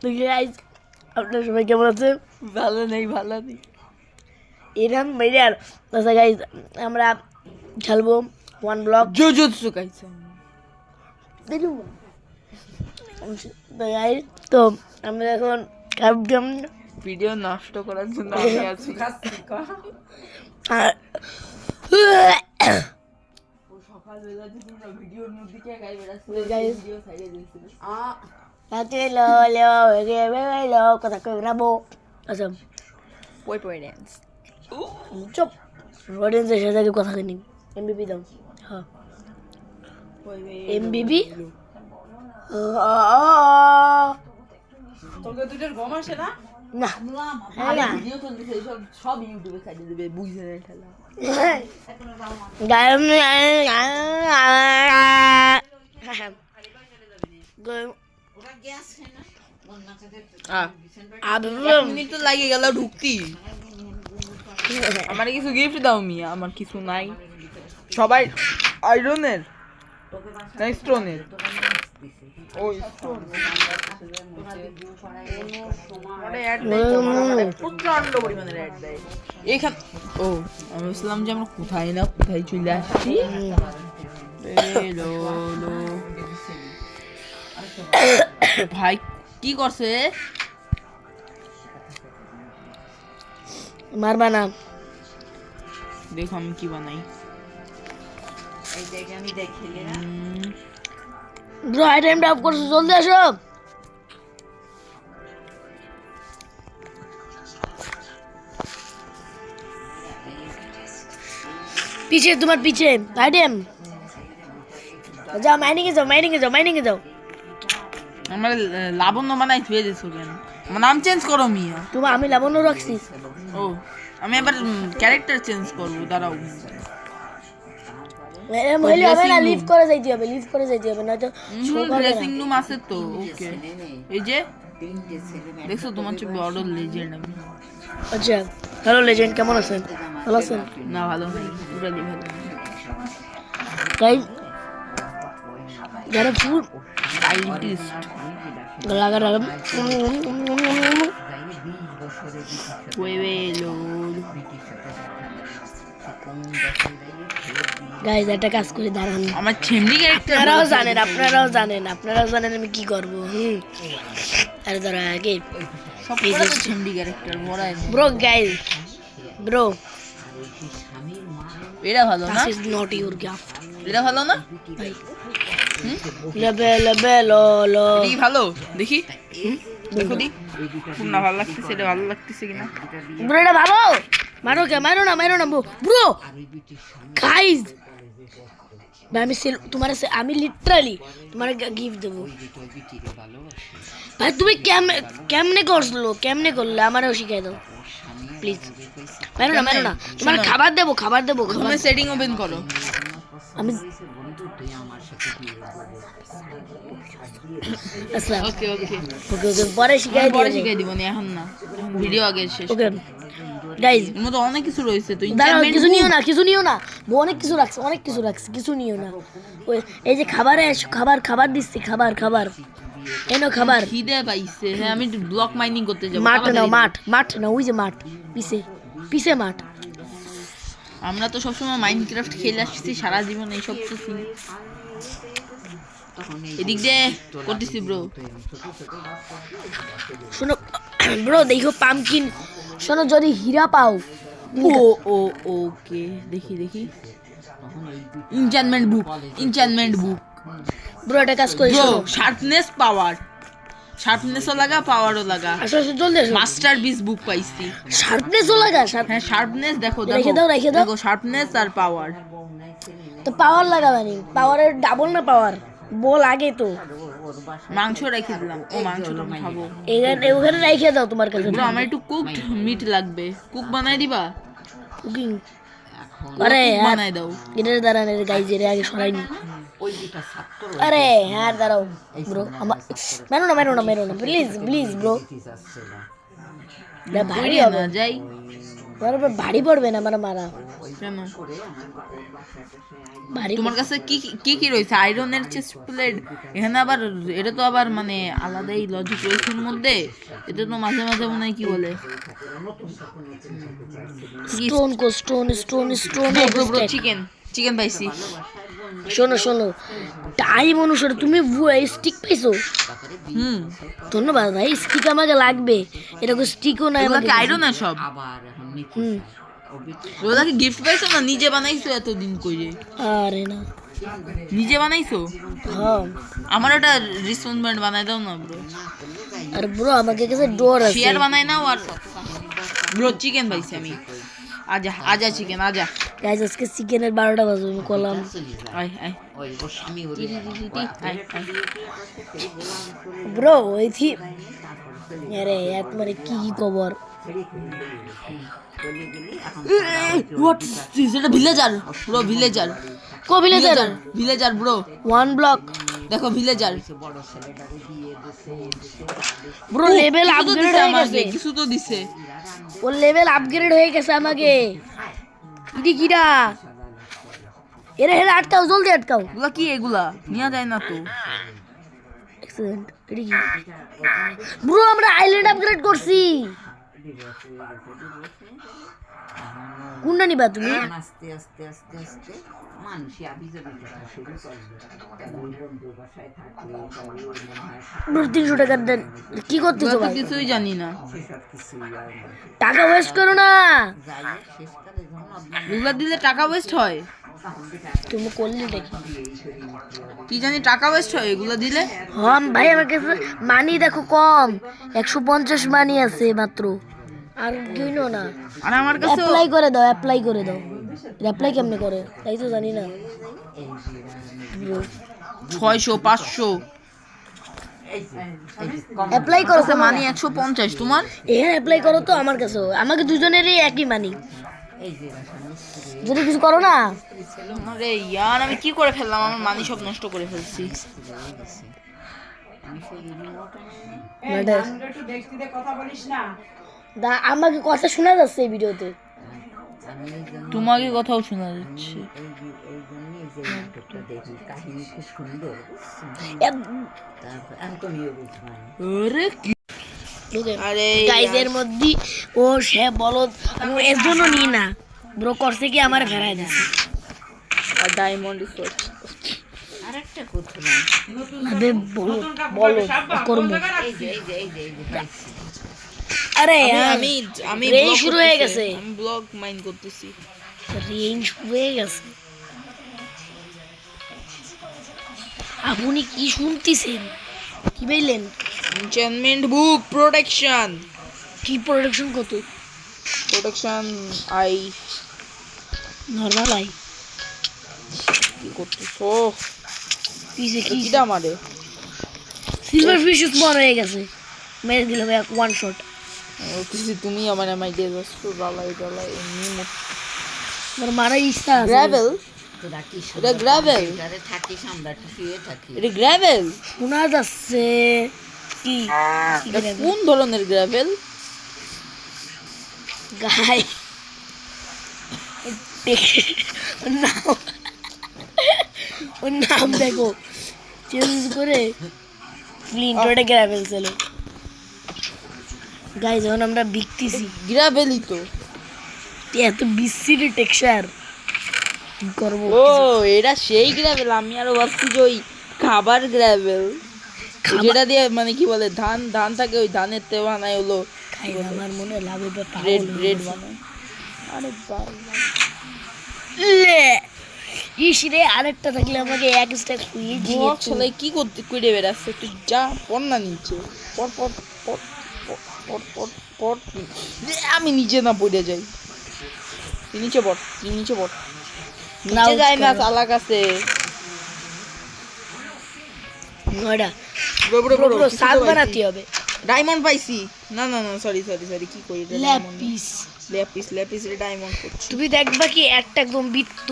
তো গাইস আপনারা সবাই কেমন আছেন? ভালো নেই এরকম মেরিয়ার আচ্ছা গাইস আমরা খেলবো ওয়ান ব্লক জুজুৎসু কাইসেন। তো গাইস তো আমরা এখন গেম ভিডিও নষ্ট করার জন্য আমি আছি। সকালবেলা যে তোমরা ভিডিওর মধ্যে কে গাই বেড়াচ্ছিলে গাইস ভিডিও সাইডে দিয়েছিলে Hati lo bebe kata ko rabo asam পই ড্যান্স। chop rodin se সাথে কি কথা কইনি এমবিবি দাও হ্যাঁ এমবিবি তোকে দুটোর গম আসে না? না না ভিডিও করলে সব ইউটিউবে সাইডে দিবে বুঝে না ঠেলা। গায়ম এক মিনিট তো লাগে গেল ঢুকতি। আমার কিছু গিফট দাও মিয়া, আমার কিছু নাই। সবাই আয়রনের না স্টোনের? ওই স্টোন প্রচন্ড পরিমাণের অ্যাড দেয় এখান। ও আমি বলছিলাম যে আমরা কোথায় না কোথায় চলে আসছি। ভাই কি করছে? মারবা না দেখো আমি কি বানাই। ব্রো আই টাইম ড্রপ করছো জলদি আসো पीछे तुम्हारे पीछे आइटम जाओ माइनिंग ए जाओ আমার লাবণ্য বানাই থুয়ে দিছো কেন? আমার নাম চেঞ্জ করো মিয়া। তুমি আমি লাবণ্য রাখছিস ও আমি এবার ক্যারেক্টার চেঞ্জ করব, দাঁড়াও। এরকম হইলে হবে না, লিভ করে যাইতে হবে না তো ড্রেসিং রুম আছে তো। ওকে এই যে দেখছো তোমার চেয়ে বড় লেজেন্ড আমি। আচ্ছা হ্যালো লেজেন্ড, কেমন আছেন? ভালো আছেন? না ভালো নেই, পুরালি ভালো নেই। গাইস যারা ফুল সাইন্টিস্ট লাগা ওয়েলো গাইস একটা কাজ করে দাঁড়ান। আমার ছেমনি ক্যারেক্টার আপনারাও জানেন আমি কি করব। আরে দাঁড়া আগে সব ছেমনি ক্যারেক্টার মরাই। ব্রো গাইস ব্রো এটা ভালো না? This is not your gift. এটা ভালো না ভাই লেবে লো এই ভালো দেখি। দেখো দি কোনটা ভালো লাগতেছে, এটা ভালো লাগতেছে কিনা। ব্রো এটা ভালো। মারো না ব্রো গাইস আমি লিটারালি তোমার গিফট দেবো ভাই। তুমি কেমনে করলে আমারও শিখাই দাও প্লিজ। মারো না তোমার খাবার দেবো তুমি সেটিং ওপেন করো। আমি আচ্ছা ওকে পরে শিখাই দিব না, এখন না, ভিডিও আগে শেষ। ওকে গাইস এর মধ্যে অনেক কিছু রয়েছে তো। দাঁড়াও, কিছু নিও না বউ অনেক কিছু রাখছে কিছু নিও না। ওই এই যে খাবার দিচ্ছি, খাবার এনো খাবার। খিদে পাইছে। হ্যাঁ আমি ব্লক মাইনিং করতে যাব। মাঠ না ওই যে মাঠ পিছে মাঠ। আমরা তো সবসময় মাইনক্রাফট খেলে আসছি সারা জীবন, এইসব তো চিনি। এদিক দিয়ে করতেছি ব্রো। শোনো ব্রো দেখো পামকিন, শোনো যদি হীরা পাও। ওকে দেখি ইনচ্যান্টমেন্ট বুক ব্রো এটা কাজ করি। ব্রো শার্পনেসও লাগা, পাওয়ারও লাগা। আসলে জলদি আসো। মাস্টার বিস বুক পাইছি। শার্পনেসও লাগা। হ্যাঁ শার্পনেস দেখো রেখে দাও শার্পনেস আর পাওয়ার। তো পাওয়ার লাগাবানি, পাওয়ারের ডাবল না পাওয়ার বল আগে তো। মাংস রেখে দিলাম। ও মাংসটা আমি খাবো। ওখানে রেখে দাও তোমার কাছে। ব্রো আমার একটু কুকড মিট লাগবে, কুক বানাই দিবা? কুকিং আরে বানাই দাও। এটা দাঁড়ান গাইজ এর আগে সরাইনি। আরে হ্যাঁ দাঁড়াও ব্রো, মেরো না প্লিজ ব্রো। ভারী না যাই আমার ভারী পড়বে না আমার মারা কেন ভারী তোমার কাছে কি কি কি রয়েছে আয়রনের চেস্ট প্লেট এখানে আবার এটা তো আবার মানে আলাদাই লজিক রয়েছে এর মধ্যে এটা তো মাঝে মাঝে মনে হয় কি বলে স্টোন চিকেন চিকেন পাইছি শোনো টাইম অনুসারে তুমি স্টিক পাইছো ধন্যবাদ ভাই স্টিক আমাকে লাগবে এরকম স্টিকও নাই এগুলো আমাকে কি আয়রনের সব ওগুলা কি গিফট পাইছো না নিজে বানাইছো এতদিন কইরে আরে না নিজে বানাইছো হ্যাঁ আমার একটা রিসপন্সমেন্ট বানাই দাও না ব্রো আর ব্রো আমাকে কাছে ডোর আছে শেয়ার বানাই নাও আর ব্রো চিকেন পাইছি আমি আজা আজা চিকেন আজা গাইস আজকে চিকেনের 12টা বাজে আমি করলাম আয় আয় ব্রো ওইথি আরে এক মানে কি খবর হোয়াট ইজ এটা ভিলেজার ব্রো ভিলেজার কো villager villager bro one block দেখো ভিলেজার ব্রো লেভেল আপগ্রেড হয়ে গেছে কিছু তো দিছে ও লেভেল আপগ্রেড হয়ে গেছে আমাকে ইডি কিডা এরে হেলা আটকাও জলদি আটকাও এগুলা কি এগুলা নিয়া যায় না তো এক্সিলেন্ট এডি কি ব্রো আমরা আইল্যান্ড আপগ্রেড করছি কোনটা নিবা তুমি আস্তে আস্তে আস্তে আস্তে মানুষই আবিজাবি কথা শুরু করবে। 300 টাকা দেন কি করতেছো এগুলা তো ভাই কিছুই জানি না টাকা ওয়েস্ট করো না এগুলা দিলে টাকা ওয়েস্ট হয় তুমি করলি দেখি কি জানি টাকা ওয়েস্ট হয় এগুলা দিলে হম ভাই আমার কাছে মানি দেখো কম 150 মানি আছে মাত্র আর কিনো না আর আমার কাছে অ্যাপ্লাই করে দাও অ্যাপ্লাই কেমনে করে তাই তো জানি না 600 500 অ্যাপ্লাই করো কাছে মানি 150 তোমার এখানে অ্যাপ্লাই করো তো আমার কাছেও আমাকে দুজনেরই একই মানি যদি কিছু করো না আরে ইয়ার আমি কি করে ফেললাম আমার মানি সব নষ্ট করে ফেলছি ম্যাডাম দা আমাকে কথা শোনা যাচ্ছে এই ভিডিওতে তোমাকে কথাও শোনা যাচ্ছে কাহিনী খুব সুন্দর আরে কি আরে গাইজের মধ্যে ও সে বলো এর জন্য নি না ব্রো করছে কি আমার ফেরাই দিছে আর ডায়মন্ড রিসোর্স আরেকটা কথা আবে বলো করবো পাইছি আরে আমি আমি রেঞ্জ ব্লগ শুরু হয়ে করতেছি, গেছে আমি ব্লগ মাইন করতেছি রেঞ্জ শুরু হয়ে গেছে আপনি কি শুনতেছেন কি বললেন এনচেন্টমেন্ট বুক প্রোটেকশন কি প্রোডাকশন কত প্রোটেকশন আই নরমাল আই কি করতেছো পিছে কি কিটা মারে সিলভার ফিশ স্পন হয়ে গেছে মেরে দিলাম এক ওয়ান শট কিছু তুমি আমার এমআই দিয়ে যাচ্ছ জ্বালাই এমনি আমার মারা ইচ্ছা আছে গ্রাভেল তোরা কি এটা গ্রাভেল সুন্দর থাকিস আমরা শুয়ে থাকি এটা গ্রাভেল শোনা যাচ্ছে কি এটা কোন ধরনের গ্রাভেল গাই ওর নাম দেখো চেঞ্জ করে ফ্লিন্টে গ্রাভেল ছিল গাই যখন আমরা বিকতেছি গ্রাভেলই তো এত বিশ্রী টেক্সচার কি করবো ও এটা সেই গ্রাভেল আমি আরো ভাবছি যে ওই খাবার গ্রাভেল যেটা দিয়ে মানে কি বলে ধান থাকে ওই ধানের তে বানায় হলো খাই আমার মনে লাভ ব্রেড বানায় আরে বাবা ইস রে আরেকটা থাকলে আমাকে এক স্টেপ শুয়ে ব্লগ চলে কি করতে কইরে বেড়াচ্ছে তুই যা পড় না নিচে পড় পড় পড় পড় পড় পড় আমি নিচে না পড়ে যাই তুই নিচে পড় নিচে যায় না চালাক আছে নয়ডা বড় বড় পুরো সাত বানাতে হবে ডায়মন্ড পাইছি না সরি কি কই এটা ল্যাপিস রে ডায়মন্ড করছি তুমি দেখবা কি একটা একদম বৃত্ত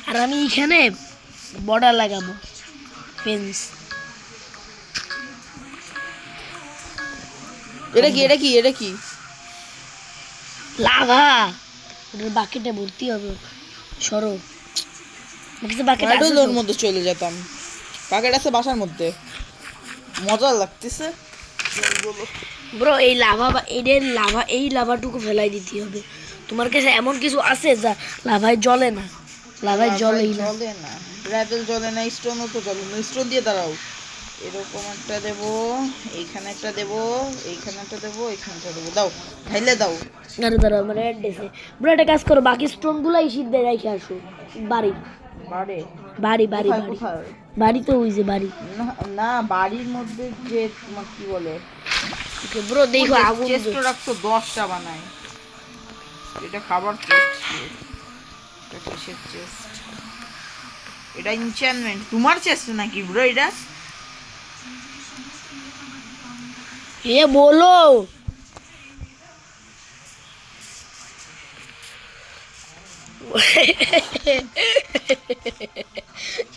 আর আমি এখানে বর্ডার লাগাবো ফেন্স এটা কি লাভা ওটার বাকেটে ভর্তি হবে সরো বাকেট আছে ওর মধ্যে চলে যেতাম প্যাকেট আছে বাসার মধ্যে মজা লাগতেছে ব্রো এই লাভা বা এই লাভাটুকু ফেলাই দিতে হবে তোমার কাছে এমন কিছু আছে যা লাভায় জ্বলে না লাভায় জ্বলেই না জ্বলে না র্যাভেল জ্বলে না স্টোনও তো জ্বলে না স্টোন দিয়ে দাঁড়াও এরকম একটা দেবো এইখানে একটা দেবো এইখানে একটা দেবো এইখানে একটা দেবো দাও ঢাইলে দাও আরে দাঁড়া আমার অ্যাড দিয়েছে ব্রো একটা কাজ করো বাকি স্টোনগুলো এই শীত দিয়ে রেখে আসো বাড়ি বাড়ে বাড়ি বাড়ি কোথায়, বাড়ি কোথায়? বাড়ি তো ওই যে বাড়ি না বাড়ির মধ্যে যে তোমার কি বলে ব্রো দেখো আগুন চেস্ট রাখছো 10টা বানায় এটা খাবার চেস্ট এটা কিসের চেস্ট এটা এনচ্যান্টমেন্ট তোমার চেস্ট নাকি ব্রো এটা এ বলো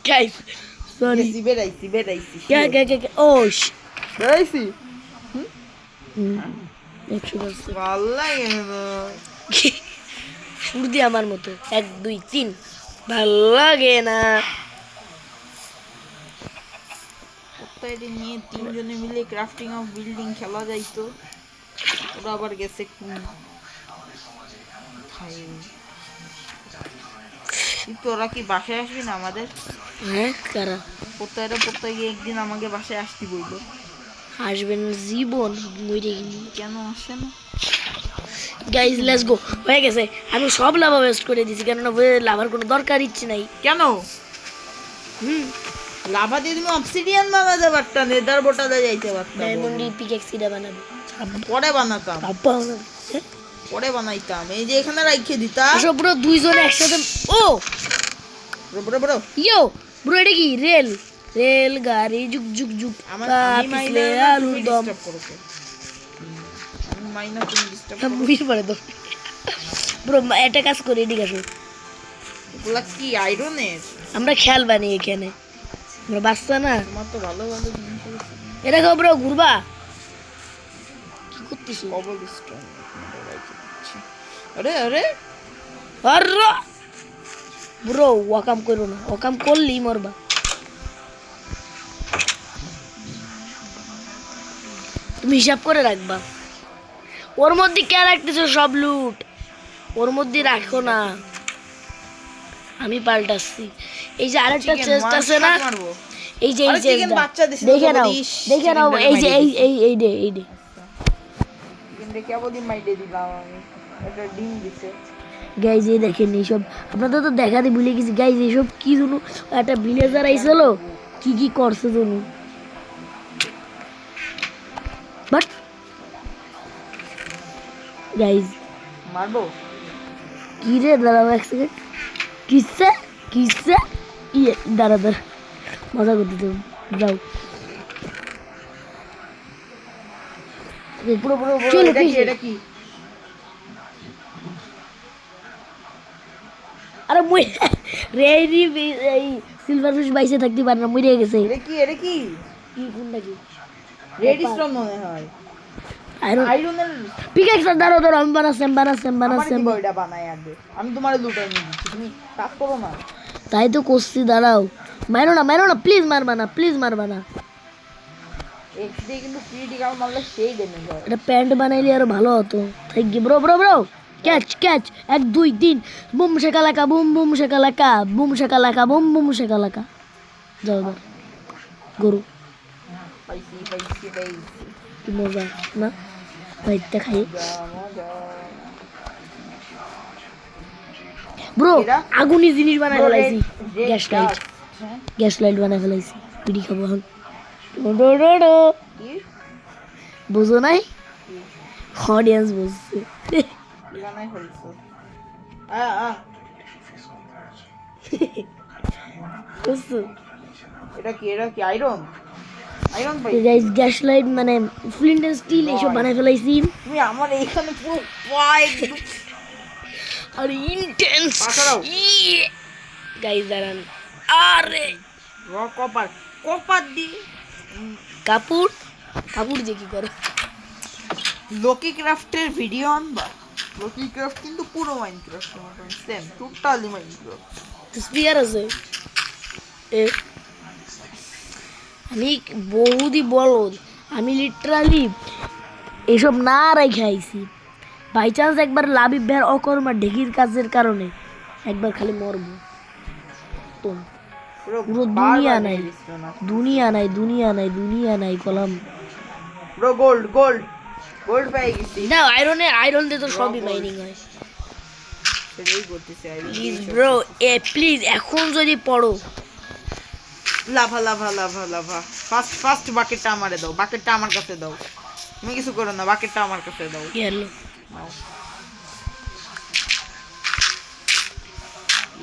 গাইস সরি বেরাইছি বেরাইছি কে ও বেরাইছি 100% ভাল লাগে না সুর দিয়ে আমার মতো 1 2 3 ভাল লাগে না কোথায় নিয়ে তিনজনে মিলে ক্রাফটিং অফ বিল্ডিং খেলা যাইতো ওরা আবার গেছে তোরা কি বাসায় আসবি না আমাদের হ্যাঁ কারা কোথায় গিয়ে একদিন আমাকে বাসায় আসতে বললো আসবেন জীবন মরে গেলি কেন আসে না গাইজ লেটস গো হয়ে গেছে আমি সব লাভা ওয়েস্ট করে দিয়েছি কেননা লাভার কোনো দরকার ইচ্ছে নাই কেন লাভা দিয়ে তুমি অবসিডিয়ান বানাতে পারতাম নেদার বোটাতে যাইতে পারতাম ডায়মন্ড পিকেক্সিটা বানাবো পরে বানাতাম আব্বা বানাবে পরে বানাইতাম এই যে এখানে রাইখে দিতাম আসো ব্রো দুইজনে একসাথে ও বড় বড় ইয়ো ব্রো এটা কি রেল গাড়ি যুগ যুগ যুগ আমি পিছলে আলুর দম ডিস্টার্ব করছো আমি মাইনা তুমি ডিস্টার্ব বুঝতে পারে তো ব্রো একটা কাজ করি এদিকে আসো এগুলা কি আয়রনের আমরা খেয়াল বানি এখানে আমরা বাচ্চা না তোমার তো ভালো ভালো জিনিস আছে এটা খাও ব্রো ঘুরবা কি করতেছো কবল স্টোন আরে আরে আরে ব্রো ওয়াকাম করো না ওয়াকাম করলি মরবা তুমি হিসাব করে রাখবা ওর মধ্যে কে রাখতেছো সব লুট ওর মধ্যে রাখো না আমি পাল্টাচ্ছি এই যে আরেকটা চেস্ট আছে না এই যে দেখে নাও এই যে এই দে কিন্তু কেবলই মাইটে দিলাম আমি একটা ডিম দিছে গাইজ এই দেখেন এইসব আপনাদের তো দেখাতে ভুলে গেছি গাইজ এইসব কি জানো একটা ভিলেজার আইছিল কি করছে জানো বাট গাইজ মারবো কি রে দাঁড়াও এক সেকেন্ড কিসে ইয়ে দাঁড়া মজা করতে তো যাও পুরো চলো এটা কি এটা কি আরে মই রেডি এই সিলভার ফিশ বাইসে থাকতে পারে না মরে গেছে এটা কি কি কোনটা কি রেড স্টোন মনে হয় আয়রনের পিকেক্স দাঁড়াও আমি বানাচ্ছি বইটা বানাই আগে আমি তোমারে লুটাই নিয়ে দিচ্ছি তুমি কাজ করো না তাই তো করছি দাঁড়াও মারো না প্লিজ মারবা না এক্সডি কিন্তু ক্রিটিক্যাল মারলে সেই ড্যামেজ হয় এটা প্যান্ট বানাইলে আরো ভালো হতো thank you bro catch 1 2 3 boom shakalaka boom shakalaka যাও এবার গরু পাইছি কি মজা না ভাইটা খাই ব্রো আগুনি জিনিস বানাই ফেলাইছি গ্যাস লাইট বানাই ফেলাইছি পিড়ি খাবো এখন বুঝো নাই অডিয়েন্স বুঝছে বানাই ফেলছো বুঝছো এটা কি আয়রন পাই গাইস গ্যাস লাইট মানে ফ্লিন্ট এন্ড স্টিল এইসব বানাই ফেলাইছি তুমি আমার এইখানে পুরো পাই আর ইন্টেন্স গাইস দাঁড়ান আরে কপার দি কাপড় যে কি করে লোকি ক্রাফটের ভিডিও আনবা মাইনক্রাফট কিন্তু পুরো Minecraft same totally Minecraft. Spear আছে এ আমি বহুদি বলদ, আমি লিটারালি এসব না রেখে আইছি। বাই চান্স একবার লাবিব ভাইয়ের অকর্মা ঢেকির কাজের কারণে একবার খালি মরবো তো পুরো দুনিয়া নাই, দুনিয়া নাই, দুনিয়া নাই, দুনিয়া নাই column. Bro gold gold gold পেয়ে গেছি। না আয়রন দিয়ে তো সবই মাইনিং হয়। সেটাই করতেছি। প্লিজ ব্রো প্লিজ এখন যদি পড়ো lava lava lava lava first first বাকেটটা আমারে দাও, বাকেটটা আমার কাছে দাও, তুমি কিছু করো না, বাকেটটা আমার কাছে দাও। গেল নাও।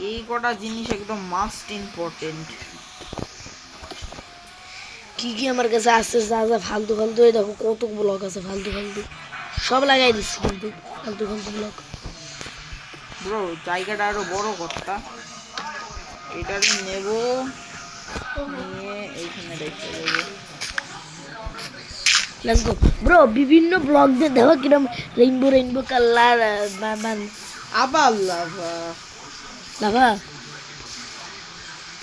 এই কটা জিনিস একদম মাস্ট ইম্পর্টেন্ট। কি কি আমার কাছে আসছে, যা যা ফালতু ফালতু, এই দেখো কত ব্লক আছে ফালতু ফালতু, সব লাগাই দিচ্ছি কিন্তু ফালতু ফালতু ব্লক। ব্রো জায়গাটা আরো বড় করতা, এটারে নেব, নিয়ে এইখানে রেখে দেবো। লেটস গো ব্রো, বিভিন্ন ব্লগ দিয়ে দেখো কিরকম রেইনবো রেইনবো কালার আবার lava lava.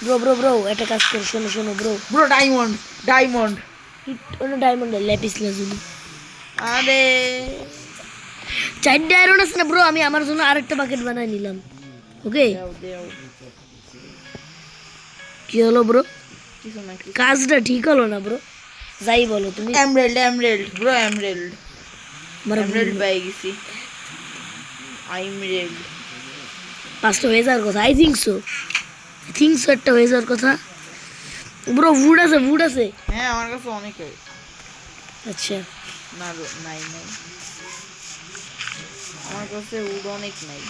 Bro bro bro একটা কাজ করো, শোনো শোনো ব্রো, ব্রো ডায়মন্ড ডায়মন্ড ওটা ডায়মন্ড ল্যাপিস লাজুলি। আরে 4টা আয়রন আছে না ব্রো, আমি আমার জন্য আরেকটা বাকেট বানাই নিলাম। ওকে দেও দেও কি হলো ব্রো, কিছু না কিছু। কাজটা ঠিক হলো না ব্রো, যাই বলো তুমি। এমরেল্ড এমরেল্ড ব্রো এমরেল্ড আমার এমরেল্ড পেয়ে গেছি। এমরেল্ড 5টা হয়ে যাওয়ার কথা, আই থিঙ্ক সো একটা হয়ে যাওয়ার কথা। ব্রো উড আছে, উড আছে। হ্যাঁ আমার কাছে অনেক হয়। আচ্ছা না নাই নাই, আমার কাছে উড অনেক নাই।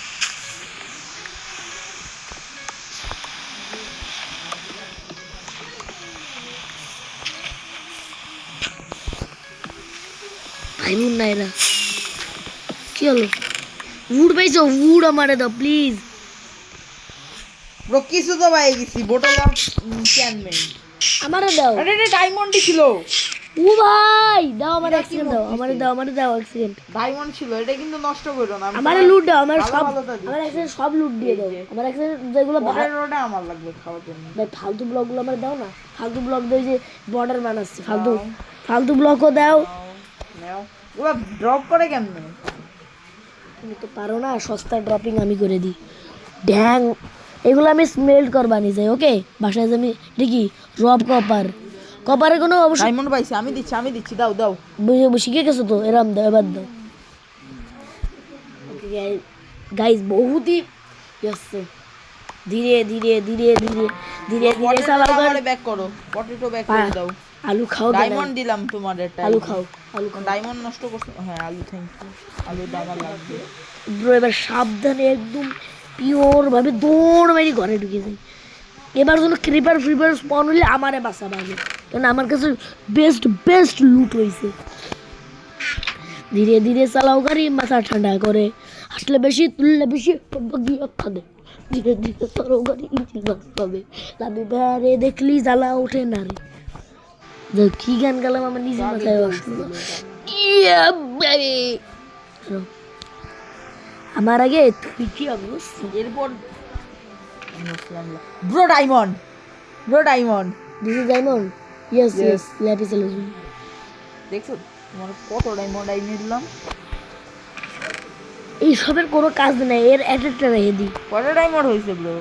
ভাই বোন নাই না, কি হলো? উড পাইছো, উড আমারে দাও প্লিজ। ব্রো কিছু তো পেয়ে গেছি, বোতল অফ ক্যানমেন্ট। আমারে দাও। আরে এটা ডায়মন্ডই ছিল। ও ভাই দাও, আমার অ্যাক্সিডেন্ট দাও, আমারে দাও অ্যাক্সিডেন্ট। ডায়মন্ড ছিল, এটা কিন্তু নষ্ট করো না। আমারে লুট দাও, আমার ভালো সব, ভালোটা দিচ্ছি। আমার অ্যাক্সিডেন্ট সব লুট দিয়ে দাও। আমার অ্যাক্সিডেন্ট যেগুলো ওটা আমার লাগবে খাওয়ার জন্য। ভাই ফালতু ব্লকগুলো আমার দাও না, ফালতু ব্লক দিয়ে যে বর্ডার বানাচ্ছি, ফালতু ফালতু ব্লকও দাও। নাও ওরা ড্রপ করে কেমনে? তুমি তো পারো না, সস্তা ড্রপিং আমি করে দিই। ড্যাং এগুলো আমি স্মেল্ট করবা নিয়ে যাই। ওকে বাসায় যে আমি দেখি রব কপার, কপারের কোনো অবশ্যই ডায়মন্ড পাইছি, আমি দিচ্ছি দাও দাও। শিখে গেছো তো, এরম দাও, এবার দাও। গাইজ বহুতই আসছে, ধীরে ধীরে ধীরে ধীরে ধীরে ধীরে চালাও গাড়ি। ব্যাক করো, পটেটো ব্যাক করে দাও। আলু খাও, ডায়মন্ড দিলাম তোমার, আলু খাও, আলু খাও। ডায়মন্ড নষ্ট করছো। হ্যাঁ আলু, থ্যাংক ইউ। আলু দাম লাগবে ব্রো এবার সাবধানে একদম পিওর ভাবে দৌড় মারি ঘরে ঢুকে যাই। এবার যেন ক্রিপার ফ্রিপার স্পন হলে আমারে বাসা বাজে, কারণ আমার কাছে বেস্ট লুট হয়েছে। ধীরে ধীরে চালাও গাড়ি, মাথা ঠান্ডা করে, আসলে বেশি তুললে বেশি গিয়ে খাবে। ধীরে ধীরে চালাও গাড়ি, ইঞ্জিন পাবে লাভি বারে দেখলি জ্বালা ওঠে না রে। কি গান গালাম আমার নিজের মাথায় আসলো। আমার আগে তুই কি অবস্থা? এরপর bro diamond, bro diamond this is diamond. Yes ল্যাপিস lazuli. দেখছো তোমার কত ডায়মন্ড আই নিলাম। এই সবের কোনো কাজ নেই, এর একটা রেখে দিই। কত ডায়মন্ড হয়েছে ব্রো?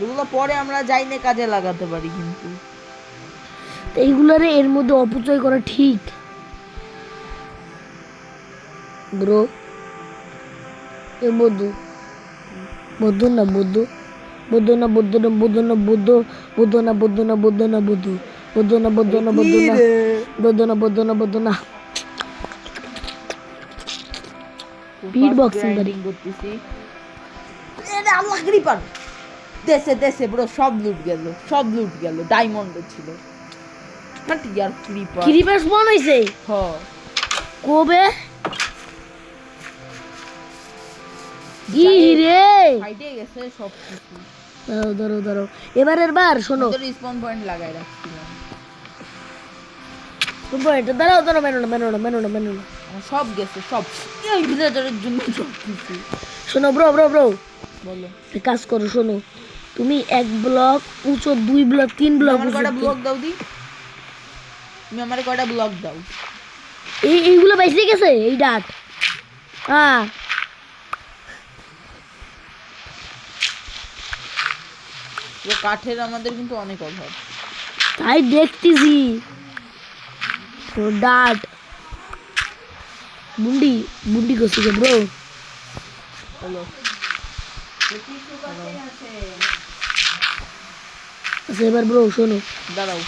এগুলো পরে আমরা যাইনে কাজে লাগাতে পারি, কিন্তু এইগুলারে এর মধ্যে অপচয় করা ঠিক ব্রো। এর মধ্যে বৌদ্ধ না বৌদ্ধ, বৌদ্ধ না বৌদ্ধ না বৌদ্ধ না বৌদ্ধ, বৌদ্ধ না বৌদ্ধ না বৌদ্ধ না বৌদ্ধ, বৌদ্ধ না বৌদ্ধ না বৌদ্ধ না বৌদ্ধ না বৌদ্ধ না বৌদ্ধ না। স্পিড বক্সিং করি করতেছি। এটা আল্লাহ ক্রিপার দেশে দেশে ব্রো, সব লুট গেল, সব লুট গেল। ডায়মন্ড ছিল বাট ইয়ার ক্রিপার। ক্রিপার স্পন হইছে হ্যাঁ কবে? ই রে ফাইটে গেছে সব কিছু। দাঁড়াও দাঁড়াও দাঁড়াও, এবারের বার শোনো, তো রিসপন পয়েন্ট লাগাই রাখছিলাম। এটা দাঁড়াও দাঁড়াও, মেনো না মেনো না মেনো না মেনো না। সব গেছে সব, এই ভিলেজারের জন্য সব কিছু। শোনো ব্রো ব্রো ব্রো, বলো, একটা কাজ করো, শোনো, তুমি 1 ব্লক উঁচু, 2 ব্লক, 3 ব্লক আমার কয়টা উঁচু, ব্লক দাও দি, তুমি আমার কয়টা ব্লক দাও। এইগুলো বাইসে গেছে এই ডাট। হ্যাঁ তো কাঠের আমাদের কিন্তু অনেক অভাব। তাই দেখতেছি তো ডাট বুন্ডি বুন্ডি করছি ব্রো। হলো আচ্ছা এবার ব্রো শোনো, দাঁড়াও,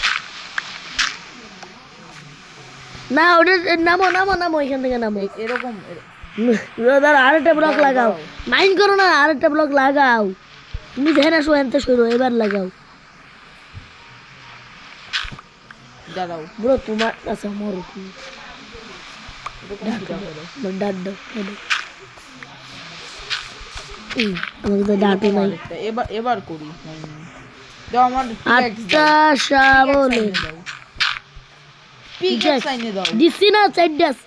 না ওটা নামো নামো নামো, এখান থেকে নামো। এরকম দাঁড়া আরেকটা ব্লক দাঁড়াও, লাগাও, দাঁড়াও। মাইন্ড করো না, আরেকটা ব্লক লাগাও। তুমি দেখে না এনতে সরো, এবার লাগাও দাঁড়াও, ব্রো। তোমার আচ্ছা মরো তুমি, এরকম কিরা করো। ডাট দাও ডাট দাও। আমাকে তো ডাটও নাই। আরেকটা, এবার এবার করি। দাও আমার আটটা সাবলে পিকেক্স আইনে দাও। দিচ্ছি না চারটাস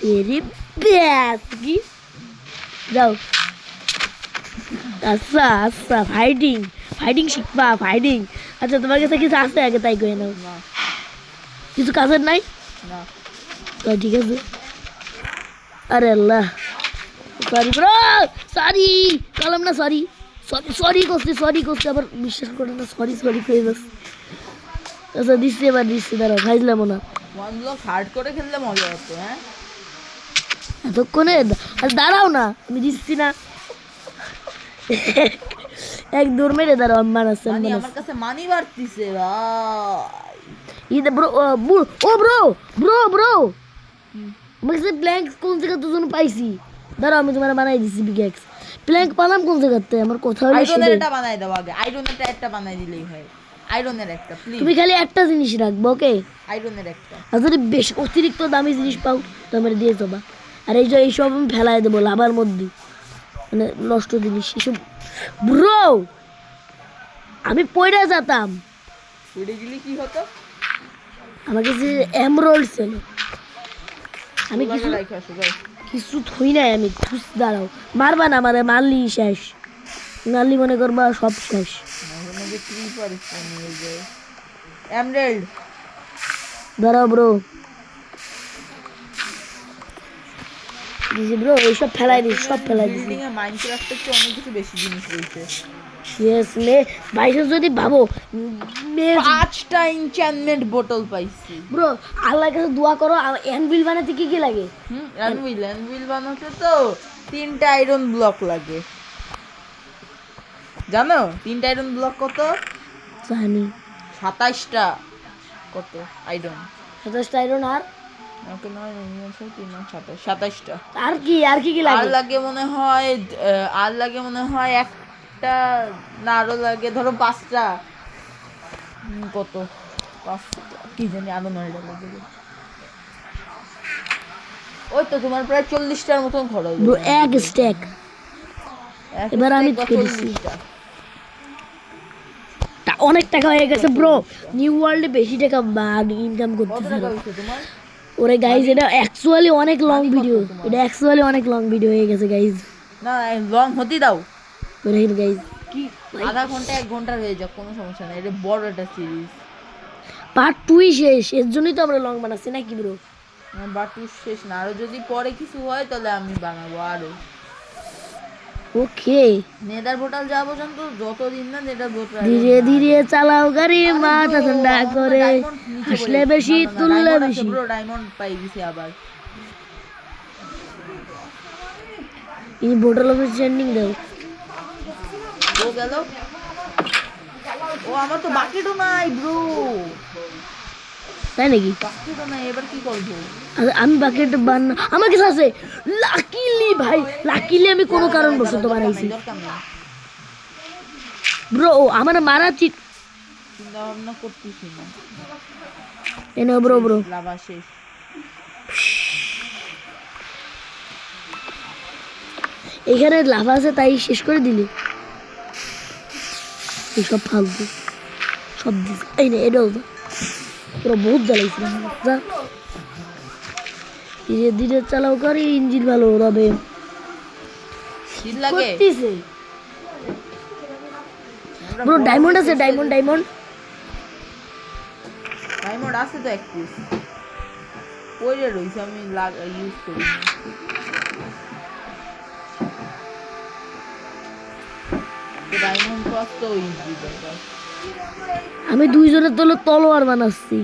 তেরি ব্যাস কি যাও। আচ্ছা আচ্ছা, ফাইটিং ফাইটিং শিখবা, ফাইটিং। আচ্ছা তোমার কাছে কিছু আছে আগে তাই কয়ে নাও, না কিছু কাজের নাই না, তো ঠিক আছে। আরে আল্লাহ, সরি ব্রো, সরি কালাম না, সরি সরি সরি করছি আবার বিশ্বাস করে না, সরি সরি করে যাচ্ছে। আচ্ছা দিচ্ছি, এবার দিচ্ছি, দাঁড়াও খাইছিলাম না ওয়ান ব্লক হার্ড করে খেললে মজা হতো। হ্যাঁ এতক্ষণে। আর দাঁড়াও না, আমি দিচ্ছি না। এক দৌড় মেরে দাঁড়াও, আমি বানাচ্ছি আমি মানি বানাচ্ছি। আমার কাছে মানি বাড়তিছে ভাই। ইদে ব্রো ও ব্রো ব্রো ব্রো, আমার কাছে প্ল্যাঙ্ক কোন জায়গা তো জন্য পাইছি। দাঁড়াও আমি তোমার বানাই দিচ্ছি পিকেক্স। প্ল্যাঙ্ক পালাম কোন জায়গাতে, আমার কথা হলো আয়রনের সেটাই। একটা বানাই দাও আগে, আয়রনের একটা বানাই দিলেই হয়। আয়রনের একটা প্লিজ, তুমি খালি একটা জিনিস রাখবো, ওকে? আয়রনের একটা। আর যদি বেশি অতিরিক্ত দামি জিনিস পাও তো আমার দিয়ে যাবা। আর এই যে এইসব আমি ফেলাই দেবো লাভার মধ্যে, মানে নষ্ট জিনিস এসব। ব্রো আমি পয়রা যেতাম, উড়ে গেলে কি হতো? আমার কাছে এমরোল্ড ছিল, আমি ওগুলোকে কিছু রাইখে আসো, যাও। কিছু থই নাই আমি। দাঁড়াও, মারবা না, মারে মারলি শেষ, মারলি মনে করবা সব শেষ। মাঝে মাঝে ক্রিপার স্পন হয়ে যায়। এমরাল্ড, দাঁড়াও ব্রো, দিছি ব্রো, এইসব ফেলাই দিস, সব ফেলাই দিছি। বিল্ডিং এ মাইনক্রাফটের চেয়ে অনেক কিছু বেশি জিনিস রয়েছে। ইয়েস মে বাইশে যদি ভাবো মে 5টা এনচ্যান্টমেন্ট বোতল পাইছি। ব্রো আল্লাহর কাছে দোয়া করো। অ্যানভিল বানাতে কি কি লাগে? অ্যানভিল বানাতে তো 3টা আয়রন ব্লক লাগে। জানো 3টা আয়রন ব্লক কত? জানি 27টা কত আয়রন? 27টা আয়রন। আর ওকে নয় 27টা। আর কি কি আর লাগে? লাগে মনে হয় আর লাগে মনে হয় একটা, না আরো লাগে ধরো 5টা। কত 5টা কি জানি, আরো 9টা লাগে। ওই তো তোমার প্রায় 40টার মতন খরচ। ব্রো এক স্ট্যাক। এবার আমি stack বা করেছি। 40টা। অনেক টাকা হয়ে গেছে ব্রো, নিউ ওয়ার্ল্ডে বেশি টাকা ইনকাম কত করতেছে। টাকা হয়েছে তোমার? ওরে গাইজ এটা অ্যাকচুয়ালি অনেক লং মানি কত ভিডিও, তোমার? এটা অ্যাকচুয়ালি অনেক লং ভিডিও হয়ে গেছে গাইজ। না লং হতে দাও, ওরে গাইজ কি আধা ঘন্টা 1 ঘন্টা হয়ে যাক, কোনো সমস্যা নেই, এটা বড় একটা সিরিজ। পার্ট 2ই শেষ, এর জন্যই তো আমরা লং বানাচ্ছি নাকি ব্রো? বাটু শেষ না, আরো যদি পরে কিছু হয় তাহলে আমি বানাবো আরো। ওকে নেদার পোর্টাল যাওয়া পর্যন্ত যতদিন না নেদার পোর্টাল ধীরে ধীরে চালাও গাড়ি, মাথা ঠান্ডা করে, হাসলে বেশি তুললে বেশি। ব্রো ডায়মন্ড পাই গেছে আবার। এই বোটল অফ স্ট্যান্ডিং দাও। ও গেল, ও আমার তো বাকেটও নাই ব্রো, তাই নাকি? বাকেটও নাই, এবার কি করবো? আমি বাকেট বানা আমার কাছে আছে। লাকিলি ভাই, লাকিলি আমি কোনো কারণ বশত বানাইছি দরকার নেই, ব্রো। আমার মারা চিট চিন্তা ভাবনা করতেছি না। এনে ব্রো ব্রো লাভা শেষ। এখানে লাভা আছে তাই শেষ করে দিলি। সব ফালতু সব দিস। এই নে এটাও যা, পুরো বহুত জ্বালাইছিলাম যা। ধীরে ধীরে চালাও করে ইঞ্জিন ভালো হবে শীত লাগে করতেছে ব্রো ডায়মন্ড আছে ডায়মন্ড ডায়মন্ড ডায়মন্ড আছে তো এক পিস পড়ে রইছে আমি ইউজ করি না। ডায়মন্ড ক্রস তো ইজি ব্যাপার। আমি দুইজনের দলে তলোয়ার বানাচ্ছি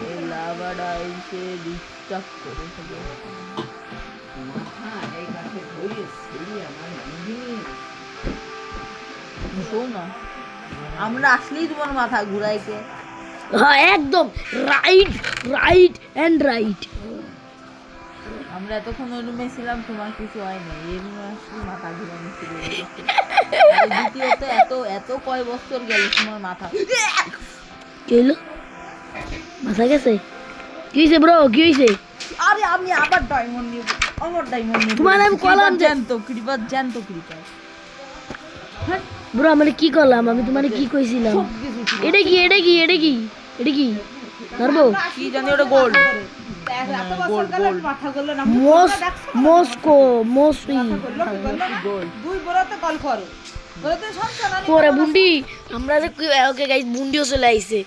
এই লাভাটা এসে ডিস্টার্ব করে ফেলে। মাথা এই কাছে ধরে সেই আমার ইঞ্জিন শোন না আমরা আসলেই তোমার মাথা ঘুরাইছে। হ্যাঁ একদম রাইট রাইট এন্ড রাইট আমরা এতক্ষণ ওই রুমে ছিলাম তোমার কিছু হয় না এই রুমে আসলে মাথা ঘুরানো শুরু হয়ে গেছে। আর দ্বিতীয়ত এত এত কয় বছর গেল তোমার মাথা কি হলো মাথা গেছে কি হয়েছে ব্রো কি হয়েছে আরে আমি আবার ডায়মন্ড নিব আমার ডায়মন্ড নিব তোমার আমি কলাম যে- জানতো ক্রিপার ব্রো আমি কি করলাম আমি তোমার কি কইছিলাম সব কিছু ছিল। এটা কি এটা কি এটা কি এটা কি ধরবো কি জানি ওটা গোল্ড গোল্ড গোল্ড মস্কো মসি গোল্ড পরে বুন্ডি আমরা যে ওকে গাইস বুন্ডিও চলে আইছে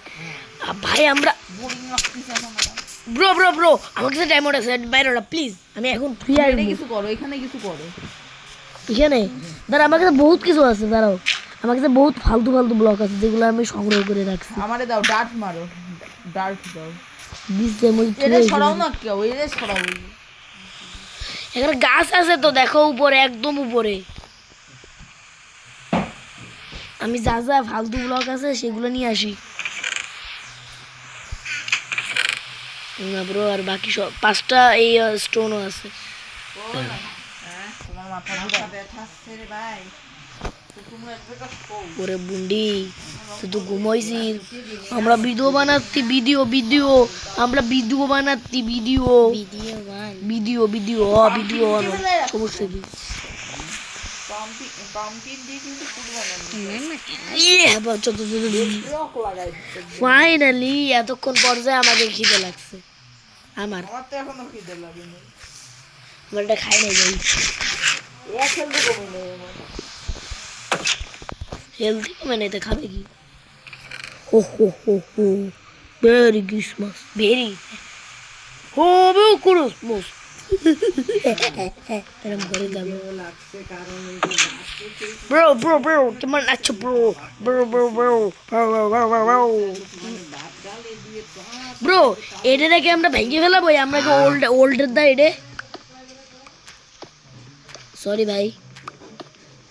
ভাই আমরা বোরিং লাগতেছে এখন আমার। ব্রো ব্রো ব্রো আমার কাছে ডায়মন্ড আছে বাইরেটা প্লিজ আমি এখন ফ্রি আর এখানে কিছু করো এখানে কিছু করো এখানে দাঁড়া আমার কাছে বহুত কিছু আছে দাঁড়াও আমার কাছে বহুত ফালতু ফালতু ব্লক আছে যেগুলো আমি সংগ্রহ করে রাখছি আমারে দাও ডার্ট মারো ডার্ট দাও দিচ্ছে মই এটা ছড়াও না কেউ এটা ছড়াও এখানে গাছ আছে তো দেখো উপরে একদম উপরে আমি যা যা ফালতু ব্লক আছে সেগুলো নিয়ে আসি না ব্রো আর বাকি সব 5টা এই স্টোনও আছে তোমার মাথা ব্যথাচ্ছে রে ভাই তুমি একটা শো ওরে বুন্ডি তুই তো ঘুমাইছিস আমরা ভিডিও বানাচ্ছি ভিডিও আমরা ভিডিও বানাচ্ছি ভিডিও ভিডিও সমস্যা কি পাম্পিং দিয়ে কিন্তু পুরো ব্লক লাগাই দিতে ফাইনালি এতক্ষণ পর্যায়ে আমাকে খিদে লাগছে আমার আমার তো এখনো খিদে লাগেনি আমার এটা খাই নাই যাই এক খেলতে কমে নেই আমার হেলথি কমে নাই তো খাবে কি হো হো হো হো ভেরি ক্রিসমাস ভেরি হবে ক্রিসমাস এরকম করে গাবে লাগছে কারণ এই যে ব্রো কেমন আছো ব্রো ব্রো এটা নাকি আমরা ভেঙে ফেলাবো আমরা কি ওল্ডের দা এটা সরি ভাই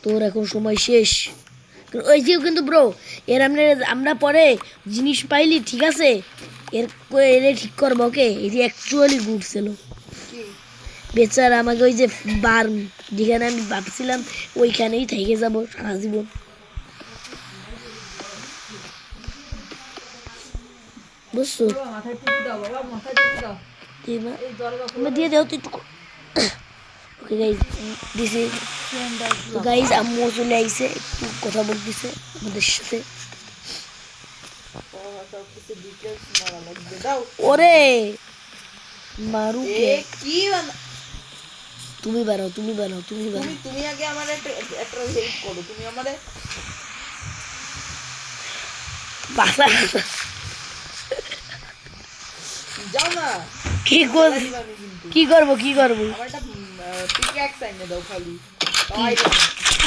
তোর এখন সময় শেষ ওই যে কিন্তু ব্রো এর আমরা পরে জিনিস পাইলি ঠিক আছে এর ঠিক করবো ওকে এই যে অ্যাকচুয়ালি গুড ছিল বেচারা আমাকে ওই যে বার যেখানে আমি ভাবছিলাম ওইখানেই থেকে যাবো সারা জীবন বুঝছো মাথায় টুপি দাও বাবা মাথায় টুপি দাও এবার এই দরগা তুমি দিয়ে দাও তুই ওকে গাইজ দিছে তো গাইজ আম্মু চলে আইছে একটু কথা বলতেছে আমাদের সাথে কিছু ডিটেইলস মারা লাগবে দাও ওরে মারুকে এ কি তুমি বানাও তুমি আগে আমার একটা হেল্প করো তুমি আমারে বাসা যাও না কি কর আমি কিন্তু কি করবো আমার একটা পিকঅ্যাক্স এনে দাও খালি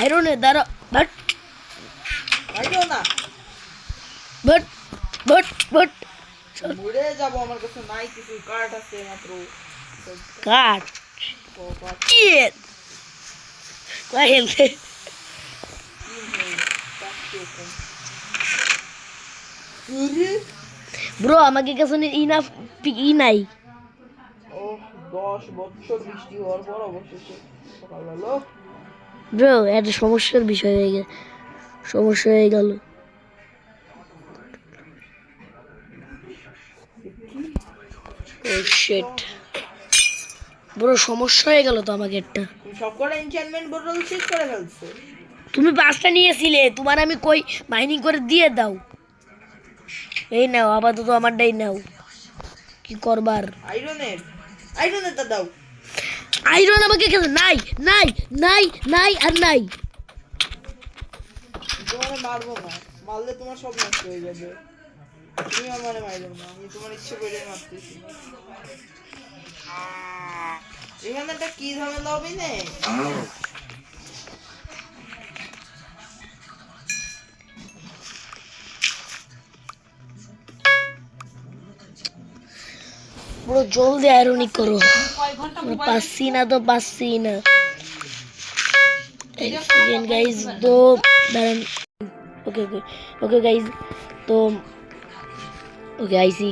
আইরনে দাঁড়া বাট আইও না বাট মরে যাব আমার কাছে নাই কিছু কার্ড আছে মাত্র কাট কি কই হেলতে ব্রো আমাকে কাছে ইনাফ ই নাই ও 10 বছর বৃষ্টি হওয়ার পর অবশেষে সকাল হলো ব্রো একটা সমস্যার বিষয় হয়ে গেল ও শিট ব্রো সমস্যা হয়ে গেল তো আমাকে একটা তুমি সব করে এনচ্যান্টমেন্ট বোতল শেষ করে ফেলছো তুমি 5টা নিয়েছিলে তোমার আমি কই মাইনিং করে দিয়ে দাও এই নাও আপাতত আমারটাই নাও কি করবার? আইরনেরটা দাও। আয়রন আমাকে নাই নাই নাই নাই আর নাই। তোমার মারবো না, মারলে তোমার সব নষ্ট হয়ে যাবে। তুমি আমারে মারো না, আমি তোমার ইচ্ছে করে মারতেছি। এখানে একটা কি ঝামেলা হবে না? পুরো জলদি আয়রনই করো। পাচ্ছি না তো পাচ্ছি না। গাইজ তো দাঁড়ান। ওকে ওকে ওকে গাইজ তো ওকে আইসি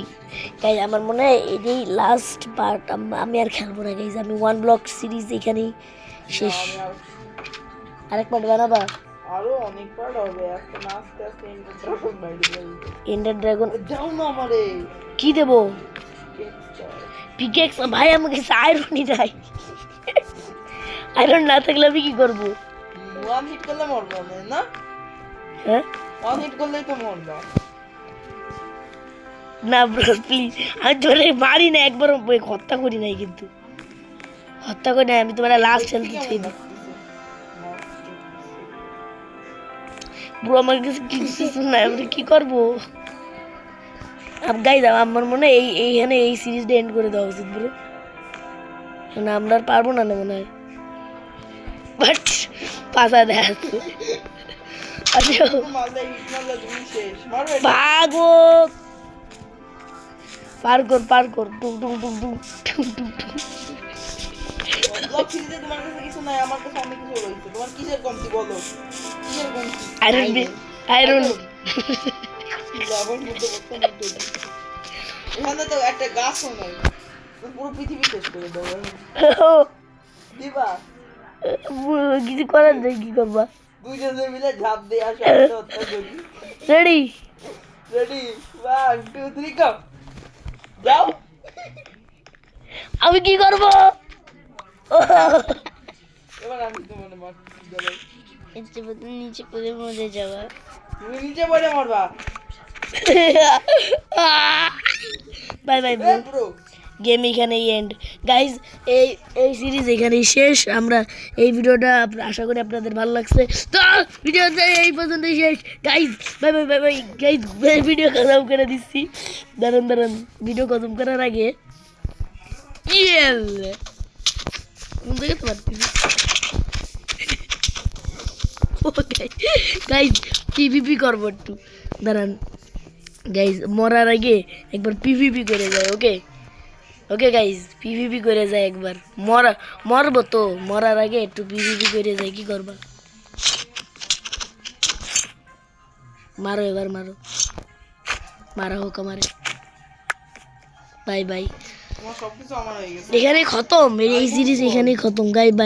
গাইজ। আমার মনে হয় এটাই লাস্ট পার্ট, আমি আর খেলবো না গাইজ। আমি ওয়ান ব্লক সিরিজ এখানেই শেষ। আরেক পার্ট বানাবা? আরো অনেক পার্ট হবে, একটা না আস্তে আস্তে ড্রাগন বাইরে যাবে। এন্ডার ড্রাগন যাও না আমারে কি দেবো? পিকেক্স ভাই, আমার কাছে আয়রনই নাই। আয়রন না থাকলে আমি কি করবো? ওয়ান হিট করলে মরবা না? হ্যাঁ ওয়ান হিট করলেই তো মরবা। না ব্রো প্লিজ, আমি জোরে মারি না, একবার হত্যা করি নাই, কিন্তু হত্যা করি নাই। আমি তোমার লাস্ট খেলতে চাই না ব্রো, আমার কাছে কিছু নাই, আমি কি করবো? গাইজ আমার মনে হয় এইখানে এই সিরিজটা এন্ড করে দেওয়া উচিত ব্রো, না আমরা আর পারবো না মনে হয়। বাট পাশা দেখাচ্ছে। আচ্ছা ভাগো, পার কর টুক টুক টুক টুক টুক টুক টুক। ব্লক সিরিজে তোমার কাছে কিছু নাই, আমার কাছে অনেক কিছু রয়েছে। তোমার কিসের কমতি বলো? কিসের কমতি? আয়রন লাভার মধ্যে বর্তমান এখানে তো একটা গাছও নাই, পুরো পৃথিবী শেষ করে দেবো। দিবা কিছু করার নেই, কি করবা? দুইজনে মিলে ঝাঁপ দিয়ে আসো, হত্যা করি। রেডি রেডি 1 2 3 গো। যাও। আমি কি করব? এবার আমি তোমার মারতে যাবো। নিচে পড়ে মরে যাওয়া। তুমি নিচে পড়ে মরবা। বাই বাই ব্রো, গেম এখানেই এন্ড গাইজ। এই সিরিজ এখানেই শেষ। আমরা এই ভিডিওটা আশা করি আপনাদের ভালো লাগছে। তো ভিডিওটা এই পর্যন্তই শেষ guys. Bye bye bye bye guys. Video খতম করে দিচ্ছি। দাঁড়ান ভিডিও খতম করার আগে গাইজ পিভিপি করবো একটু, দাঁড়ান গাইজ। মরার আগে একবার পিভিপি করে যায়। ওকে ওকে গাইজ, পিভিপি করে যায় একবার। মরবো তো, মরার আগে একটু পিভিপি করে যায়। কি করবা? মারো এবার, মারা হোক আমারে। বাই বাই, তোমার সবকিছু আমার হয়ে গেছে। এখানে খতম এই সিরিজ, এখানেই খতম গাই বাই।